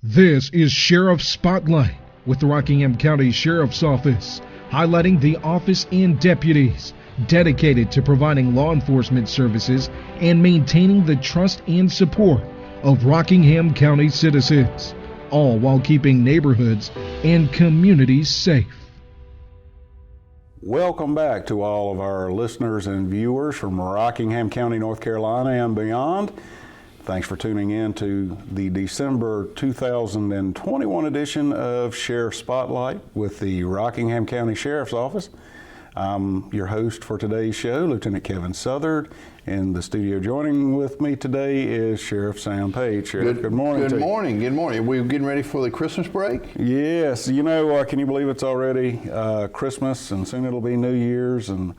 This is Sheriff Spotlight with the Rockingham County Sheriff's Office, highlighting the office and deputies dedicated to providing law enforcement services and maintaining the trust and support of Rockingham County citizens, all while keeping neighborhoods and communities safe. Welcome back to all of our listeners and viewers from Rockingham County, North Carolina and beyond. Thanks for tuning in to the December 2021 edition of Sheriff Spotlight with the Rockingham County Sheriff's Office. I'm your host for today's show, Lieutenant Kevin Southard. In the studio joining with me today is Sheriff Sam Page. Sheriff, good morning. Good morning. Are we getting ready for the Christmas break? Yes. You know, can you believe it's already Christmas, and soon it'll be New Year's, and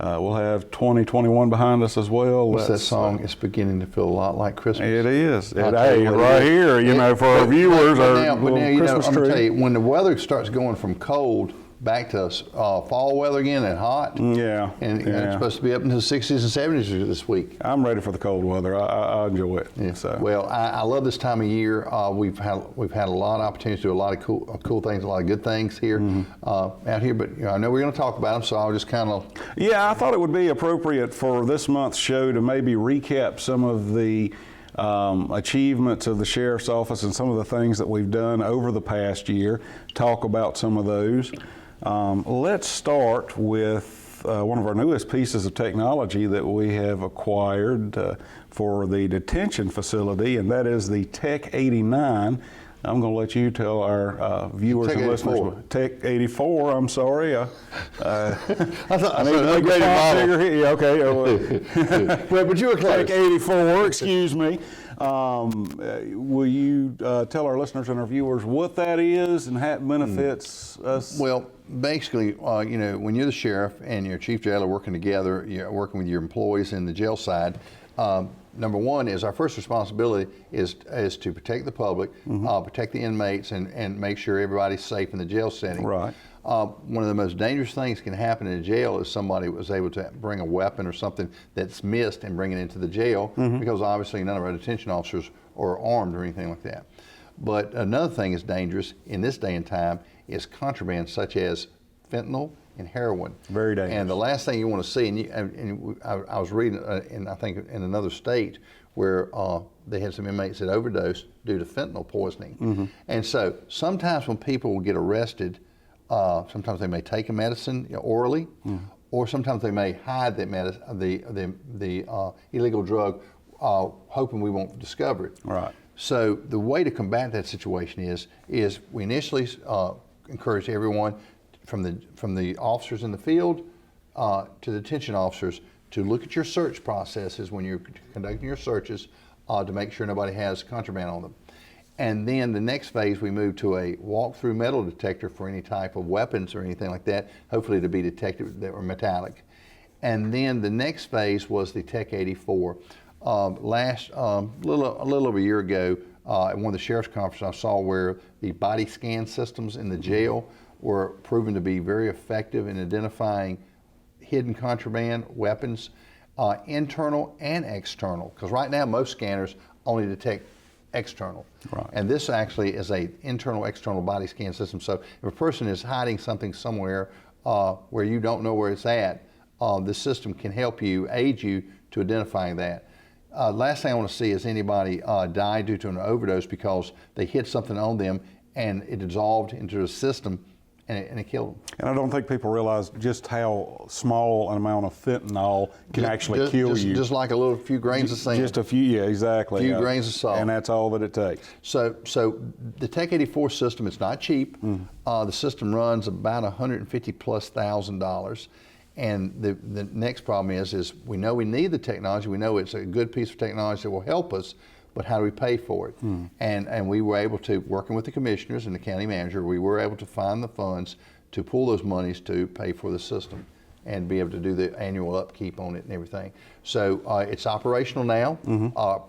we'll have 2021 behind us as well. What's that song? It's beginning to feel a lot like Christmas. It is. Hey, right here, you know, for our viewers, our little Christmas tree. I'm going to tell you, when the weather starts going from cold back to fall weather again and hot. Yeah. And it's supposed to be up into the 60s and 70s this week. I'm ready for the cold weather. I enjoy it. Yeah. So. Well, I love this time of year. We've had a lot of opportunities to do a lot of cool things, a lot of good things here out here. But I know we're going to talk about them, so I'll just kind of. Yeah, I thought it would be appropriate for this month's show to maybe recap some of the achievements of the Sheriff's Office and some of the things that we've done over the past year. Talk about some of those. Let's start with one of our newest pieces of technology that we have acquired for the detention facility, and that is the Tech 89. I'm going to let you tell our viewers and listeners. Tech 84, I'm sorry. I need to make a figure here. Yeah, okay. But you were close. Tech 84, excuse me. Will you tell our listeners and our viewers what that is and how it benefits us? Well, basically, when you're the sheriff and your chief jailer working together, you're working with your employees in the jail side. Number one is our first responsibility is to protect the public, protect the inmates, and make sure everybody's safe in the jail setting. Right. One of the most dangerous things can happen in a jail is somebody was able to bring a weapon or something that's missed and bring it into the jail, because obviously none of our detention officers are armed or anything like that. But another thing is dangerous in this day and time is contraband such as fentanyl and heroin. Very dangerous. And the last thing you want to see, I was reading, I think in another state where they had some inmates that overdosed due to fentanyl poisoning. And so sometimes when people will get arrested, sometimes they may take a medicine orally, or sometimes they may hide that the illegal drug, hoping we won't discover it. Right. So the way to combat that situation is we initially encourage everyone from the officers in the field to the detention officers to look at your search processes when you're conducting your searches to make sure nobody has contraband on them. And then the next phase, we move to a walk-through metal detector for any type of weapons or anything like that, hopefully to be detected that were metallic. And then the next phase was the Tech 84. A little over a year ago, at one of the sheriff's conferences, I saw where the body scan systems in the jail were proven to be very effective in identifying hidden contraband weapons, internal and external. Because right now, most scanners only detect external. Right. And this actually is a internal-external body scan system. So if a person is hiding something somewhere where you don't know where it's at, the system can help you, aid you to identifying that. Last thing I want to see is anybody die due to an overdose because they hit something on them and it dissolved into the system and it killed them. And I don't think people realize just how small an amount of fentanyl can actually kill you. Just like a few grains of sand. Just a few, yeah, exactly. A few grains of salt. And that's all that it takes. So the Tech 84 system, it's not cheap. The system runs about $150,000+. And the next problem is we know we need the technology. We know it's a good piece of technology that will help us, but how do we pay for it? And we were able to, working with the commissioners and the county manager, we were able to find the funds to pull those monies to pay for the system and be able to do the annual upkeep on it and everything. So it's operational now.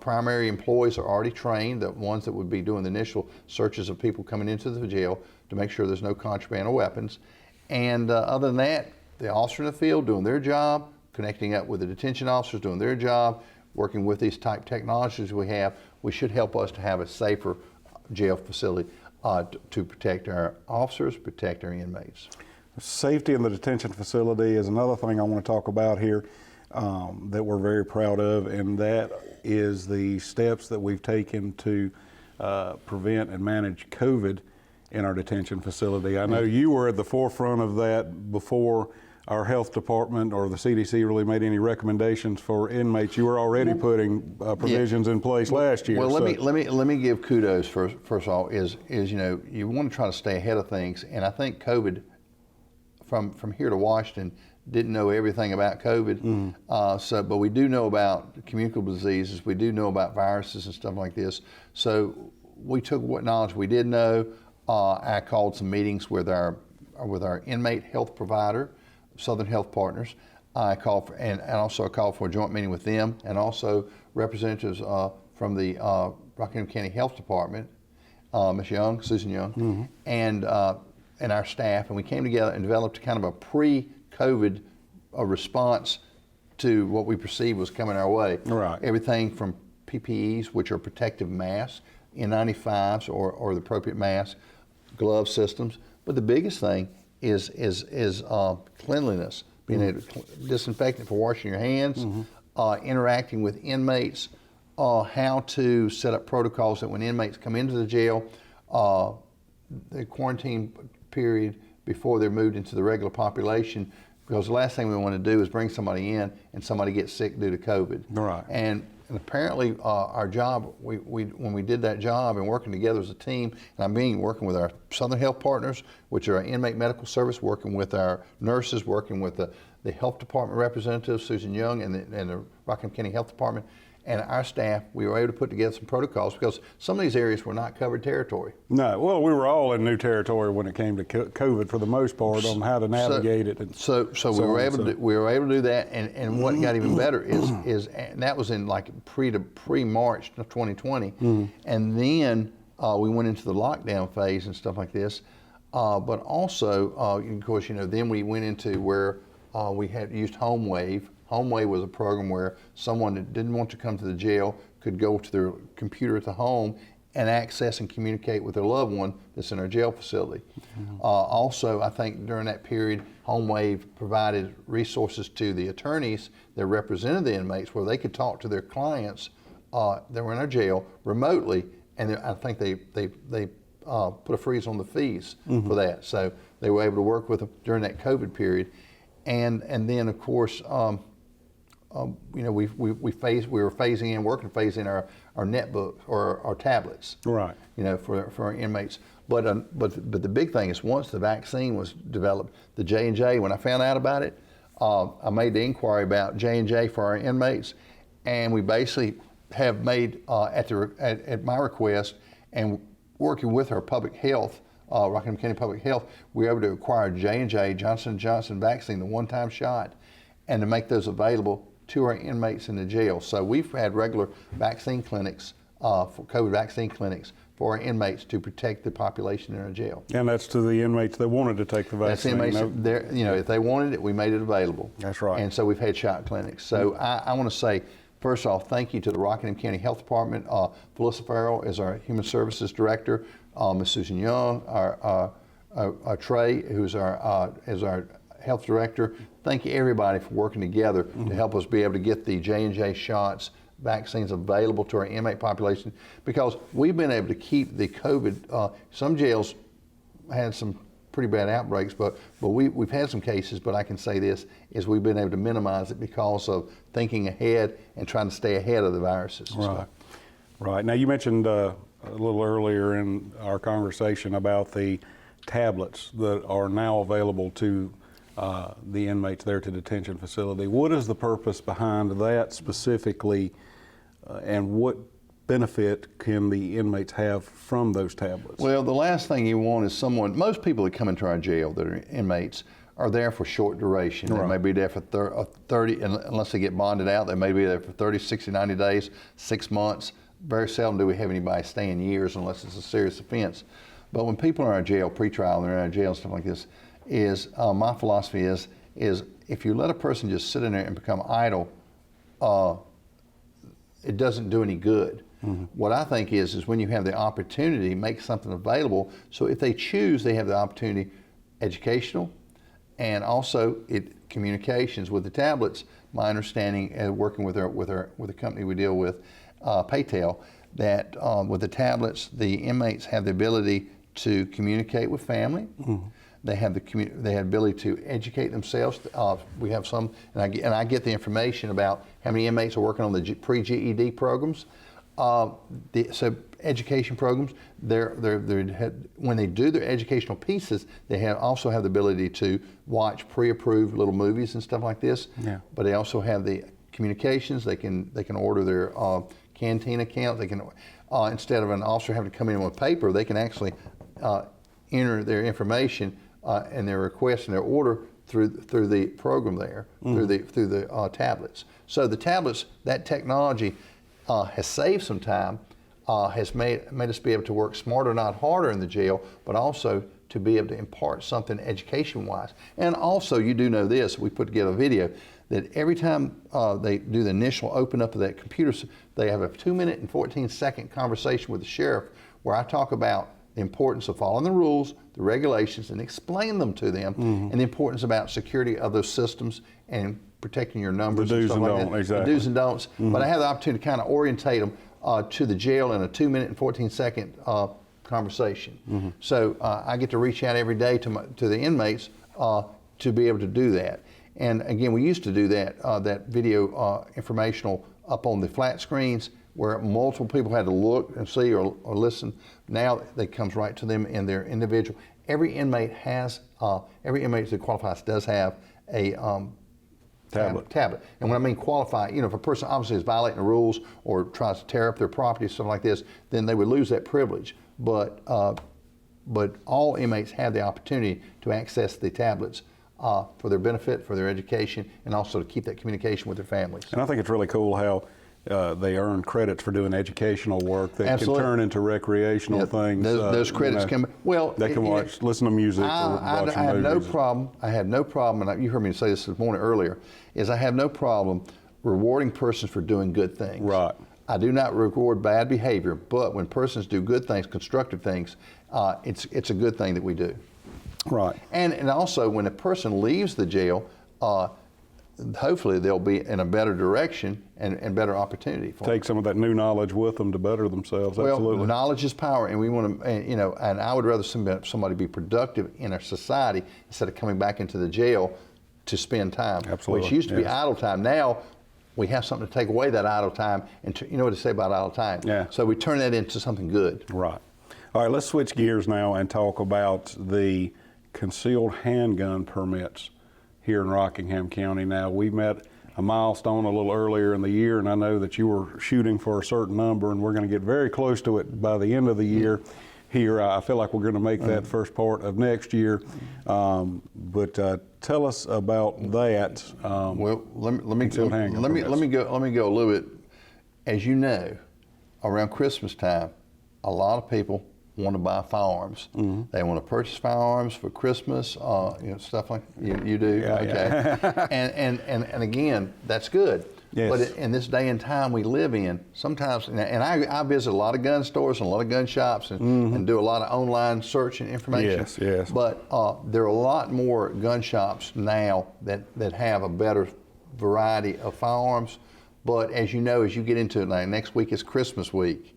Primary employees are already trained, the ones that would be doing the initial searches of people coming into the jail to make sure there's no contraband or weapons. And other than that, the officer in the field doing their job, connecting up with the detention officers doing their job, working with these type technologies we have, we should help us to have a safer jail facility to protect our officers, protect our inmates. Safety in the detention facility is another thing I want to talk about here that we're very proud of, and that is the steps that we've taken to prevent and manage COVID in our detention facility. I know you were at the forefront of that before our health department or the CDC really made any recommendations for inmates. You were already putting provisions in place last year. Well, let me give kudos first of all. Is you want to try to stay ahead of things, and I think COVID from here to Washington didn't know everything about COVID. But we do know about communicable diseases. We do know about viruses and stuff like this. So we took what knowledge we did know. I called some meetings with our inmate health provider, Southern Health Partners. I called for, and also I called for a joint meeting with them, and also representatives from the Rockingham County Health Department, Ms. Young, Susan Young, and our staff, and we came together and developed kind of a pre-COVID response to what we perceived was coming our way. Right. Everything from PPEs, which are protective masks, N95s or the appropriate mask, glove systems, but the biggest thing is cleanliness, being able to disinfect for washing your hands, interacting with inmates, how to set up protocols that when inmates come into the jail, the quarantine period before they're moved into the regular population, because the last thing we want to do is bring somebody in and somebody gets sick due to COVID. Right. And apparently our job, when we did that job and working together as a team, and working with our Southern Health Partners, which are our inmate medical service, working with our nurses, working with the health department representative, Susan Young, and the Rockingham County Health Department, and our staff, we were able to put together some protocols because some of these areas were not covered territory. No, well, we were all in new territory when it came to COVID for the most part on how to navigate it. We were able to do that, and what got even better is and that was in like pre-March of 2020, and then we went into the lockdown phase and stuff like this, but also of course then we went into where we had used HomeWave. HomeWave was a program where someone that didn't want to come to the jail could go to their computer at the home and access and communicate with their loved one that's in our jail facility. Also, I think during that period, HomeWave provided resources to the attorneys that represented the inmates where they could talk to their clients that were in our jail remotely, and I think they put a freeze on the fees for that. So they were able to work with them during that COVID period. And then, of course, we were phasing in our netbooks or our tablets, right? For our inmates. But the big thing is once the vaccine was developed, the J&J. When I found out about it, I made the inquiry about J&J for our inmates, and we basically have made at my request and working with our public health. Rockingham County Public Health, we were able to acquire J&J, Johnson & Johnson vaccine, the one-time shot, and to make those available to our inmates in the jail. So we've had regular vaccine clinics, for COVID vaccine clinics for our inmates to protect the population in our jail. And that's to the inmates that wanted to take the vaccine. That's inmates, if they wanted it, we made it available. That's right. And so we've had shot clinics. So I want to say, first off, thank you to the Rockingham County Health Department. Felissa Farrell is our Human Services Director. Ms. Susan Young, our Trey, who's our Health Director. Thank you everybody for working together to help us be able to get the J&J shots, vaccines available to our inmate population, because we've been able to keep the COVID, some jails had some pretty bad outbreaks, but we've had some cases, but I can say this, is we've been able to minimize it because of thinking ahead and trying to stay ahead of the viruses and stuff. Right. Now you mentioned a little earlier in our conversation about the tablets that are now available to the inmates there at the detention facility. What is the purpose behind that specifically, and what benefit can the inmates have from those tablets? Well, the last thing you want is most people that come into our jail that are inmates are there for short duration. Right. They may be there for 30, unless they get bonded out, they may be there for 30, 60, 90 days, 6 months. Very seldom do we have anybody staying years unless it's a serious offense. But when people are in our jail, pre-trial, they're in our jail and stuff like this, my philosophy is if you let a person just sit in there and become idle, it doesn't do any good. What I think is when you have the opportunity, make something available. So if they choose, they have the opportunity, educational, and also communications with the tablets. My understanding, working with the company we deal with, Paytel, that with the tablets, the inmates have the ability to communicate with family. They have the ability to educate themselves. We have some, and I get the information about how many inmates are working on the pre-GED programs. So education programs, when they do their educational pieces, they also have the ability to watch pre-approved little movies and stuff like this. Yeah. But they also have the communications. They can order their canteen account. They can instead of an officer having to come in with paper, they can actually enter their information and their request and their order through the program there, through the tablets. So the tablets, that technology has saved some time, has made us be able to work smarter, not harder in the jail, but also to be able to impart something education-wise. And also, you do know this, we put together a video, that every time they do the initial open up of that computer, they have a 2-minute and 14-second conversation with the sheriff where I talk about the importance of following the rules, the regulations, and explain them to them, and the importance about security of those systems and protecting your numbers. The do's and don'ts, like exactly. The do's and don'ts. But I have the opportunity to kind of orientate them to the jail in a 2-minute and 14-second conversation. So I get to reach out every day to the inmates to be able to do that. And again, we used to do that video informational up on the flat screens where multiple people had to look and see or listen. Now it comes right to them in their individual. Every inmate that qualifies does have a tablet. And when I mean qualify, if a person obviously is violating the rules or tries to tear up their property, something like this, then they would lose that privilege. But all inmates have the opportunity to access the tablets for their benefit, for their education, and also to keep that communication with their families. And I think it's really cool how they earn credits for doing educational work that Absolutely. can turn into recreational things. Those credits can, they can listen to music or watch I have movies. I have no problem, and you heard me say this morning earlier, is I have no problem rewarding persons for doing good things. Right. I do not reward bad behavior, but when persons do good things, constructive things, it's a good thing that we do. Right. And also when a person leaves the jail, hopefully they'll be in a better direction and better opportunity for Take some of that new knowledge with them to better themselves. Well, Absolutely. knowledge is power, and we want to, and I would rather somebody be productive in our society instead of coming back into the jail to spend time. Absolutely. Which used to be Yes. idle time. Now we have something to take away that idle time, and you know what to say about idle time. Yeah. So we turn that into something good. Right. All right, let's switch gears now and talk about the concealed handgun permits here in Rockingham County. Now, we met a milestone a little earlier in the year, and I know that you were shooting for a certain number, and we're going to get very close to it by the end of the year. Here, I feel like we're going to make that first part of next year. But tell us about that. Well, let me concealed handgun go a little bit. As you know, around Christmas time, a lot of people want to buy firearms. They want to purchase firearms for Christmas, stuff like you do. Yeah, okay. yeah. and again, that's good. Yes. But in this day and time we live in, sometimes, and I visit a lot of gun stores and a lot of gun shops and do a lot of online search and information. Yes, yes. But there are a lot more gun shops now that have a better variety of firearms. But as you know, as you get into it, like next week is Christmas week.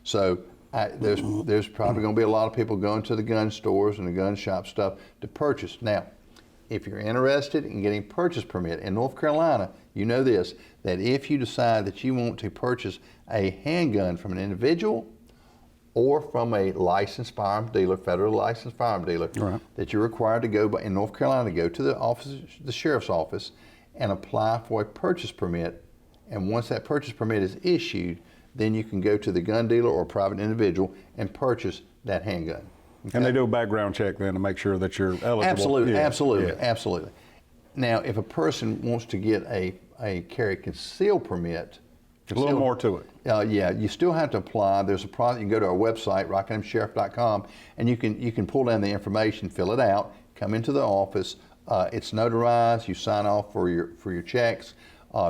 So there's probably going to be a lot of people going to the gun stores and the gun shop stuff to purchase. Now, if you're interested in getting a purchase permit in North Carolina, you know this, that if you decide that you want to purchase a handgun from an individual or from a licensed firearm dealer, federal licensed firearm dealer, Right. that you're required to go in North Carolina to go to the sheriff's office and apply for a purchase permit. And once that purchase permit is issued, then you can go to the gun dealer or private individual and purchase that handgun. Okay? And they do a background check then to make sure that you're eligible. Absolutely, Yeah, absolutely, yeah. absolutely. Now, if a person wants to get a carry conceal permit, A little more to it. yeah, you still have to apply. There's a process. You can go to our website, rockinghamsheriff.com, and you can pull down the information, fill it out, come into the office. It's notarized. You sign off for your checks.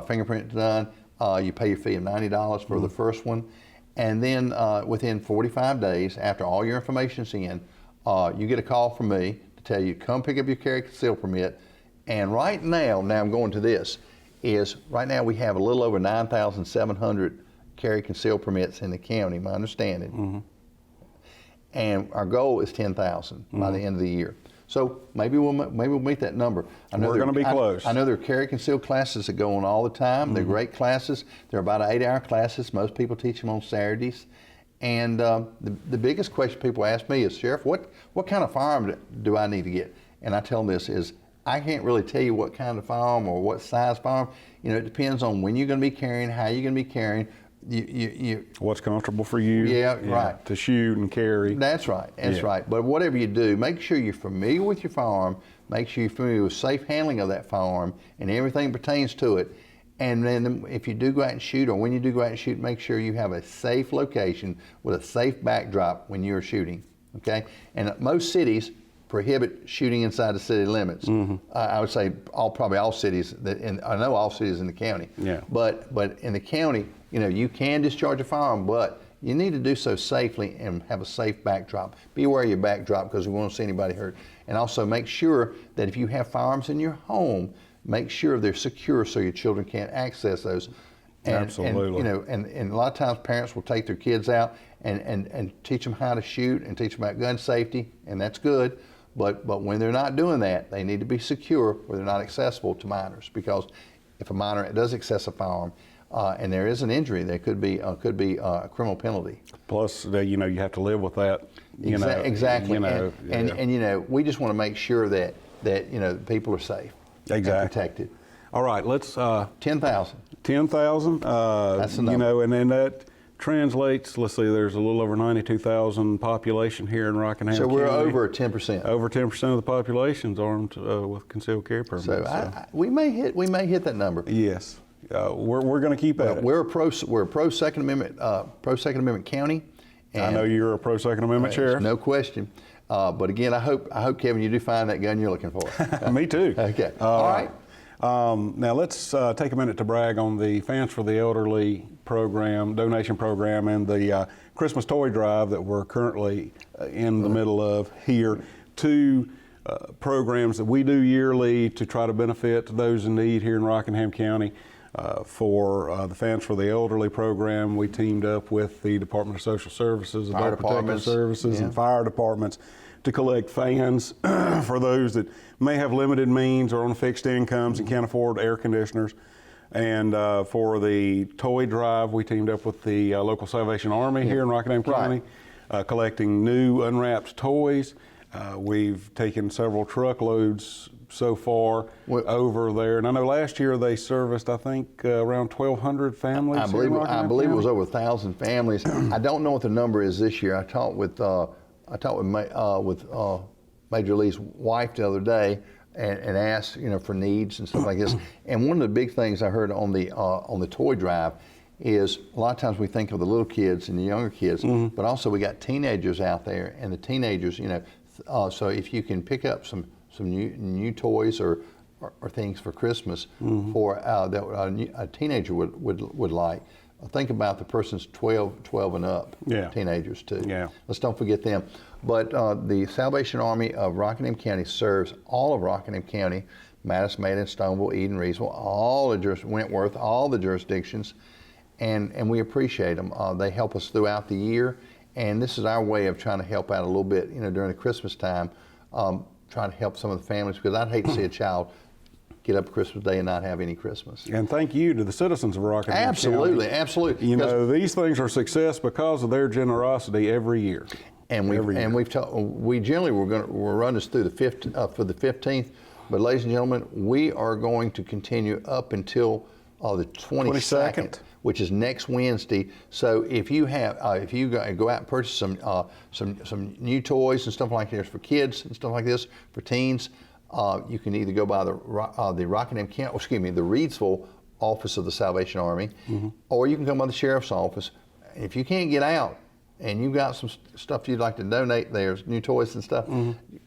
Fingerprint done. You pay your fee of $90 for the first one, And then within 45 days, after all your information's in, you get a call from me to tell you, come pick up your carry conceal permit. And right now I'm going to this, is right now we have a little over 9,700 carry conceal permits in the county, my understanding. And our goal is 10,000 by the end of the year. So maybe we'll meet that number. I know we're going to be close. I know there are carry conceal classes that go on all the time. They're great classes. They're about 8-hour classes. Most people teach them on Saturdays. And the biggest question people ask me is, Sheriff, what kind of firearm do I need to get? And I tell them this is, I can't really tell you what kind of firearm or what size firearm. You know, it depends on when you're going to be carrying, how you're going to be carrying. What's comfortable for you? Yeah, right. To shoot and carry. That's right. That's right. But whatever you do, make sure you're familiar with your firearm. Make sure you're familiar with safe handling of that firearm and everything pertains to it. And then if you do go out and shoot, or when you do go out and shoot, make sure you have a safe location with a safe backdrop when you're shooting. Okay. And most cities prohibit shooting inside the city limits. I would say probably all cities I know all cities in the county. Yeah. But in the county, you know, you can discharge a firearm, but you need to do so safely and have a safe backdrop. Be aware of your backdrop because we won't see anybody hurt. And also make sure that if you have firearms in your home, make sure they're secure so your children can't access those. Absolutely. And, you know, and a lot of times parents will take their kids out and teach them how to shoot and teach them about gun safety, and that's good. But when they're not doing that, they need to be secure where they're not accessible to minors, because if a minor does access a firearm and there is an injury, there could be a criminal penalty. Plus, you know, you have to live with that. Exactly. You know, and you know, we just want to make sure that you know people are safe. Exactly. And protected. All right, let's 10,000. 10,000. That's the number. You know, and then that translates. Let's see, there's a little over 92,000 population here in Rockingham. So we're County. over 10%. Over 10% of the population is armed with concealed carry permits. So we may hit that number. Yes, we're going to keep at it. We're a pro Second Amendment county. And I know you're a pro Second Amendment sheriff. No question. But again, I hope Kevin, you do find that gun you're looking for. Me too. Okay. All right. Now let's take a minute to brag on the Fans for the Elderly program, donation program, and the Christmas toy drive that we're currently in the middle of here. Two programs that we do yearly to try to benefit those in need here in Rockingham County. For the Fans for the Elderly program, we teamed up with the Department of Social Services, Adult Protective Services, and fire departments to collect fans for those that may have limited means or on fixed incomes and can't afford air conditioners. And for the toy drive, we teamed up with the local Salvation Army here in Rockingham County, collecting new unwrapped toys. We've taken several truckloads so far over there, and I know last year they serviced, I think, around 1,200 families. I believe it was over 1,000 families. I don't know what the number is this year. I talked with Major Lee's wife the other day and asked, you know, for needs and stuff like this. And one of the big things I heard on the toy drive is a lot of times we think of the little kids and the younger kids, but also we got teenagers out there, and the teenagers, you know, so if you can pick up some new toys or things for Christmas for that a teenager would like. Think about the person's 12 and up, teenagers too. Yeah. Let's don't forget them. But the Salvation Army of Rockingham County serves all of Rockingham County, Madison, Maiden, Stoneville, Eden, Reesville, all the Wentworth, all the jurisdictions, and we appreciate them. They help us throughout the year, and this is our way of trying to help out a little bit, you know, during the Christmas time, trying to help some of the families, because I'd hate to see a child get up Christmas Day and not have any Christmas. And thank you to the citizens of Rockingham Absolutely, County. absolutely. You know, these things are success because of their generosity every year. And we generally we'll run this through for the 15th, but ladies and gentlemen, we are going to continue up until the 22nd, which is next Wednesday. So if you go out and purchase some new toys and stuff like this for kids and stuff like this for teens, you can either go by the Rockingham County, the Reedsville office of the Salvation Army, or you can come by the sheriff's office. If you can't get out and you've got some stuff you'd like to donate, there's new toys and stuff,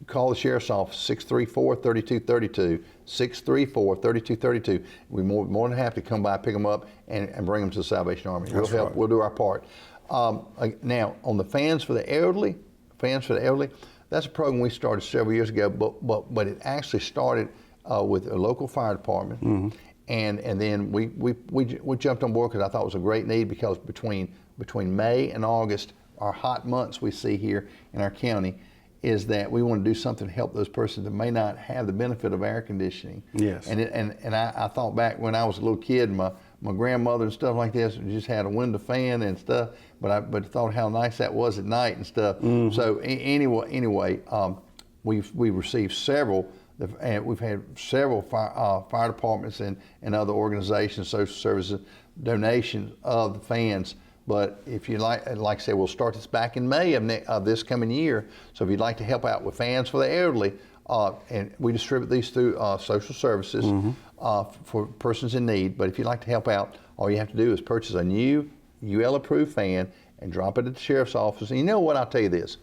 call the sheriff's office, 634-3232, 634-3232. We're more than happy to come by, pick them up, and bring them to the Salvation Army. We'll help. We'll do our part. Now, on the fans for the elderly, that's a program we started several years ago, but it actually started with a local fire department, and then we jumped on board because I thought it was a great need, because between May and August, our hot months we see here in our county, is that we want to do something to help those persons that may not have the benefit of air conditioning. Yes. And I thought back when I was a little kid, my grandmother and stuff like this just had a window fan and stuff, but I thought how nice that was at night and stuff. So anyway, we've received several, and we've had several fire departments and other organizations, social services, donations of the fans. But if you like I said, we'll start this back in May of this coming year. So if you'd like to help out with fans for the elderly, and we distribute these through social services for persons in need. But if you'd like to help out, all you have to do is purchase a new UL-approved fan and drop it at the sheriff's office. And you know what? I'll tell you this.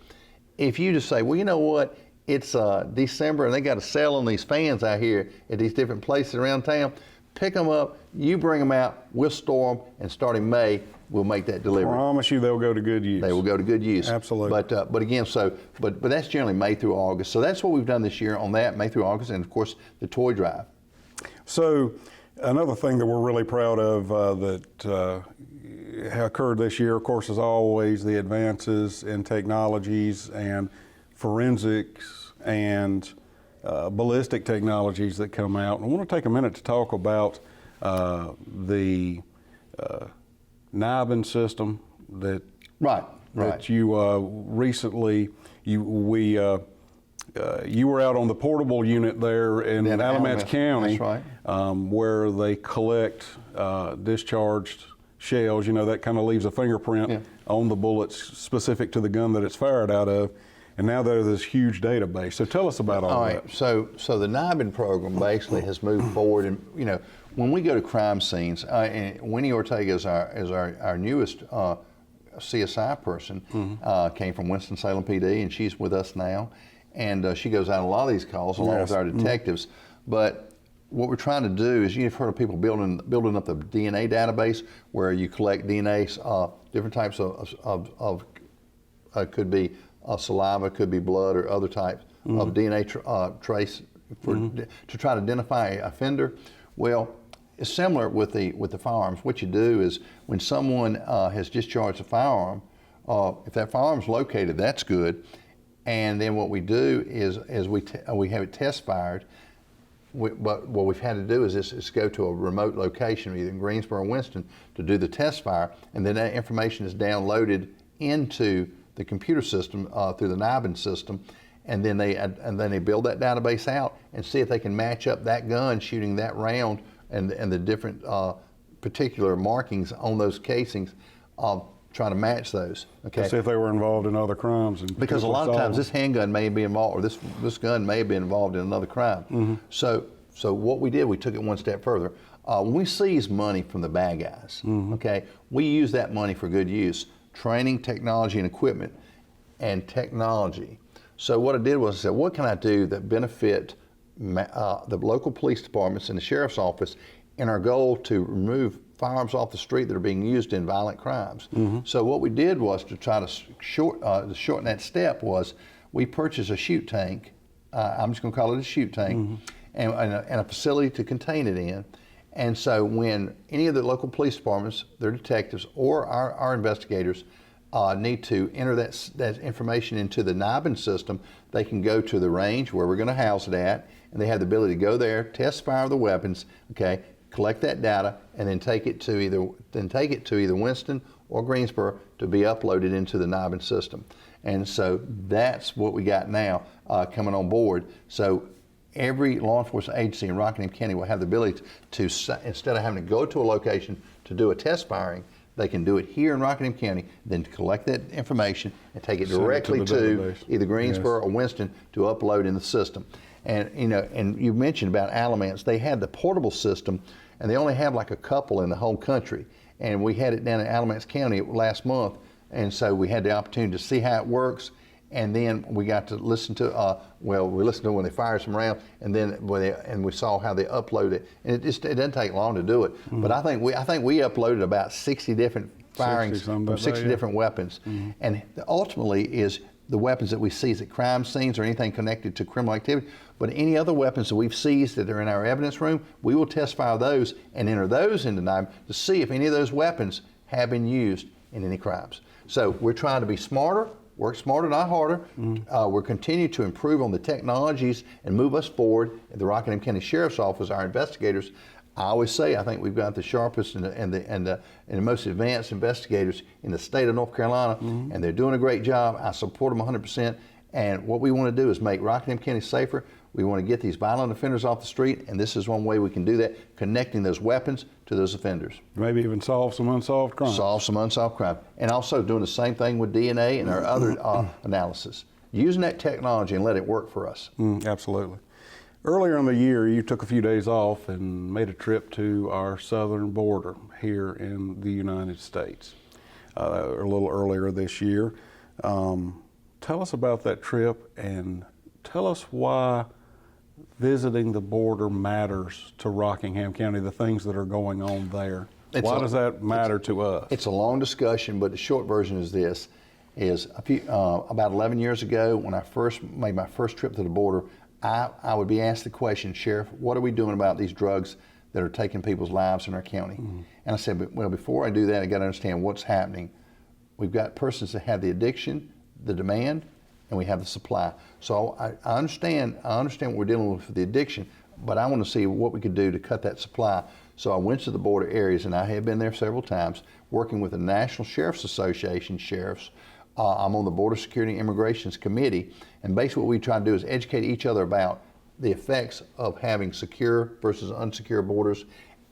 If you just say, well, you know what? It's December and they got a sale on these fans out here at these different places around town, pick them up, you bring them out, we'll store them, and starting May, we'll make that delivery. I promise you they'll go to good use. They will go to good use. Absolutely. But again, but that's generally May through August. So that's what we've done this year on that, May through August, and of course the toy drive. So another thing that we're really proud of that occurred this year, of course, as always, the advances in technologies and forensics and ballistic technologies that come out. And I want to take a minute to talk about the Handgun system that you recently you were out on the portable unit there in Alamance County, that's right. Where they collect discharged shells. You know, that kind of leaves a fingerprint on the bullets specific to the gun that it's fired out of. And now there's this huge database. So tell us about all that. Right. So the NIBIN program basically has moved forward, and you know, when we go to crime scenes, and Winnie Ortega is our newest CSI person, came from Winston-Salem PD, and she's with us now, and she goes out on a lot of these calls along with our detectives. But what we're trying to do is, you've heard of people building up the DNA database, where you collect DNA, different types of could be saliva, could be blood, or other types of DNA trace to try to identify an offender. Well, it's similar with the firearms. What you do is, when someone has discharged a firearm, if that firearm's located, that's good. And then what we do is we have it test fired. But what we've had to do is go to a remote location, either in Greensboro or Winston, to do the test fire, and then that information is downloaded into the computer system through the NIBIN system, and then they build that database out and see if they can match up that gun shooting that round and the different particular markings on those casings, trying to match those. Okay. To see if they were involved in other crimes. Because a lot of times this handgun may be involved, or this gun may be involved in another crime. So what we did, we took it one step further. When we seize money from the bad guys, okay, we use that money for good use. Training, technology, and equipment, and technology. So what I did was I said, what can I do that benefit the local police departments and the sheriff's office in our goal to remove firearms off the street that are being used in violent crimes? So what we did was, to try to shorten that step, was we purchased a shoot tank. I'm just going to call it a shoot tank, and a facility to contain it in. And so when any of the local police departments, their detectives, or our investigators need to enter that information into the NIBIN system, they can go to the range where we're going to house it at, and they have the ability to go there, test fire the weapons, okay, collect that data, and then take it to either Winston or Greensboro to be uploaded into the NIBIN system. And so that's what we got now coming on board. So every law enforcement agency in Rockingham County will have the ability to, instead of having to go to a location to do a test firing, they can do it here in Rockingham County, then collect that information and take it directly to either Greensboro or Winston to upload in the system. And you know, and you mentioned about Alamance, they had the portable system, and they only have like a couple in the whole country. And we had it down in Alamance County last month, and so we had the opportunity to see how it works. And then we got to listen to, we listened to when they fired some rounds, and then we saw how they upload it. And it doesn't take long to do it. But I think we uploaded about 60 different firing 60 some from that 60 day, yeah. different weapons. And ultimately is the weapons that we seize at crime scenes or anything connected to criminal activity, but any other weapons that we've seized that are in our evidence room, we will test file those and enter those into NIME to see if any of those weapons have been used in any crimes. So we're trying to be smarter, work smarter, not harder. We're continuing to improve on the technologies and move us forward. At the Rockingham County Sheriff's Office, our investigators, I always say, I think we've got the sharpest and the most advanced investigators in the state of North Carolina, and they're doing a great job. I support them 100%. And what we want to do is make Rockingham County safer. We want to get these violent offenders off the street, and this is one way we can do that, connecting those weapons to those offenders. Maybe even solve some unsolved crimes. Solve some unsolved crime. And also doing the same thing with DNA and our other analysis. Using that technology and let it work for us. Absolutely. Earlier in the year, you took a few days off and made a trip to our southern border here in the United States, a little earlier this year. Tell us about that trip and tell us why visiting the border matters to Rockingham County, the things that are going on there. Why does that matter to us? It's a long discussion, but the short version is this, about 11 years ago when I first made my first trip to the border, I would be asked the question, Sheriff, what are we doing about these drugs that are taking people's lives in our county? And I said, well, before I do that, I got to understand what's happening. We've got persons that have the addiction, the demand, and we have the supply. So I understand what we're dealing with the addiction, but I want to see what we could do to cut that supply. So I went to the border areas, and I have been there several times, working with the National Sheriff's Association sheriffs. I'm on the Border Security and Immigrations Committee, and basically what we try to do is educate each other about the effects of having secure versus unsecure borders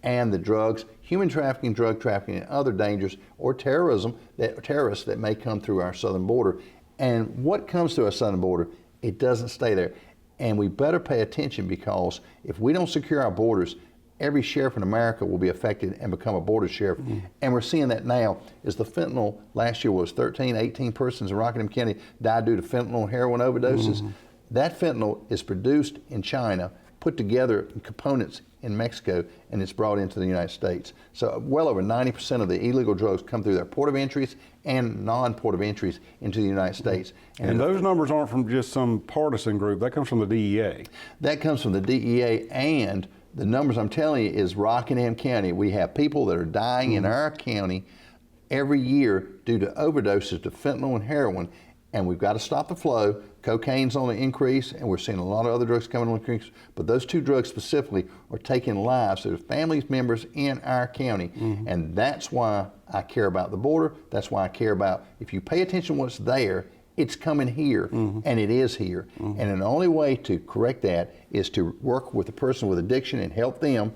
and the drugs, human trafficking, drug trafficking, and other dangers, or terrorism, terrorists that may come through our southern border. And what comes through our southern border, it doesn't stay there. And we better pay attention, because if we don't secure our borders, every sheriff in America will be affected and become a border sheriff. And we're seeing that now. Is the fentanyl, last year was 13, 18 persons in Rockingham County died due to fentanyl and heroin overdoses. That fentanyl is produced in China, put together in components in Mexico, and it's brought into the United States. So well over 90% of the illegal drugs come through their port of entries and non-port of entries into the United States. And those numbers aren't from just some partisan group, that comes from the DEA. That comes from the DEA, and the numbers I'm telling you is Rockingham County. We have people that are dying in our county every year due to overdoses to fentanyl and heroin, and we've got to stop the flow. Cocaine's on the increase, and we're seeing a lot of other drugs coming on the increase, but those two drugs specifically are taking lives of family members in our county, and that's why I care about the border. That's why I care about, if you pay attention to what's there, it's coming here, and it is here. And the only way to correct that is to work with the person with addiction and help them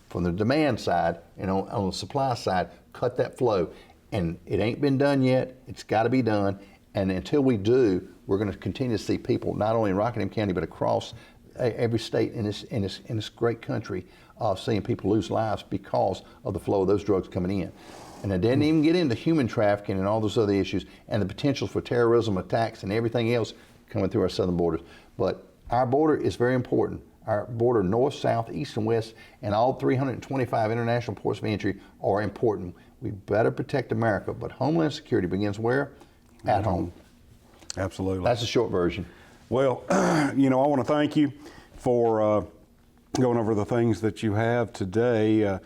from the demand side, and on the supply side, cut that flow. And it ain't been done yet. It's got to be done. And until we do, we're going to continue to see people, not only in Rockingham County, but across every state in this great country, seeing people lose lives because of the flow of those drugs coming in. And I didn't even get into human trafficking and all those other issues and the potential for terrorism attacks and everything else coming through our southern borders. But our border is very important. Our border, north, south, east, and west, and all 325 international ports of entry are important. We better protect America, but Homeland Security begins where? At home. Absolutely. That's the short version. Well, I want to thank you for going over the things that you have today.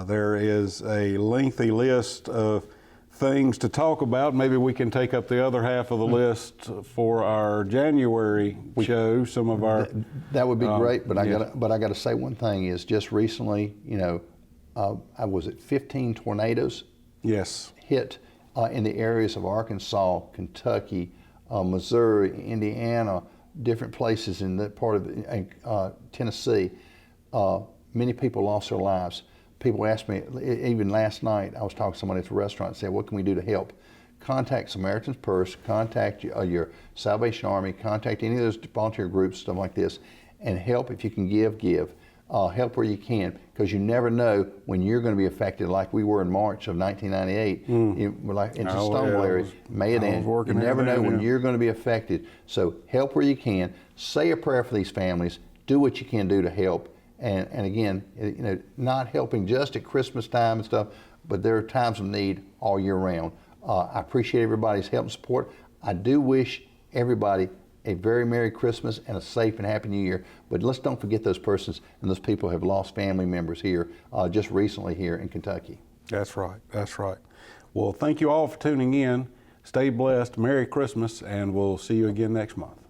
There is a lengthy list of things to talk about. Maybe we can take up the other half of the list for our January show. Some of our that would be great. But I got to say one thing is just recently, I was at 15 tornadoes. Yes. Hit in the areas of Arkansas, Kentucky, Missouri, Indiana, different places in that part of Tennessee. Many people lost their lives. People asked me, even last night, I was talking to somebody at the restaurant and said, what can we do to help? Contact Samaritan's Purse, contact your Salvation Army, contact any of those volunteer groups, stuff like this, and help. If you can give. Help where you can, because you never know when you're going to be affected, like we were in March of 1998, into Stonewall area, May and then. You never know when you're going to be affected. So help where you can. Say a prayer for these families. Do what you can do to help. And again, not helping just at Christmas time and stuff, but there are times of need all year round. I appreciate everybody's help and support. I do wish everybody a very Merry Christmas and a safe and Happy New Year. But let's don't forget those persons and those people who have lost family members here just recently here in Kentucky. That's right. That's right. Well, thank you all for tuning in. Stay blessed. Merry Christmas, and we'll see you again next month.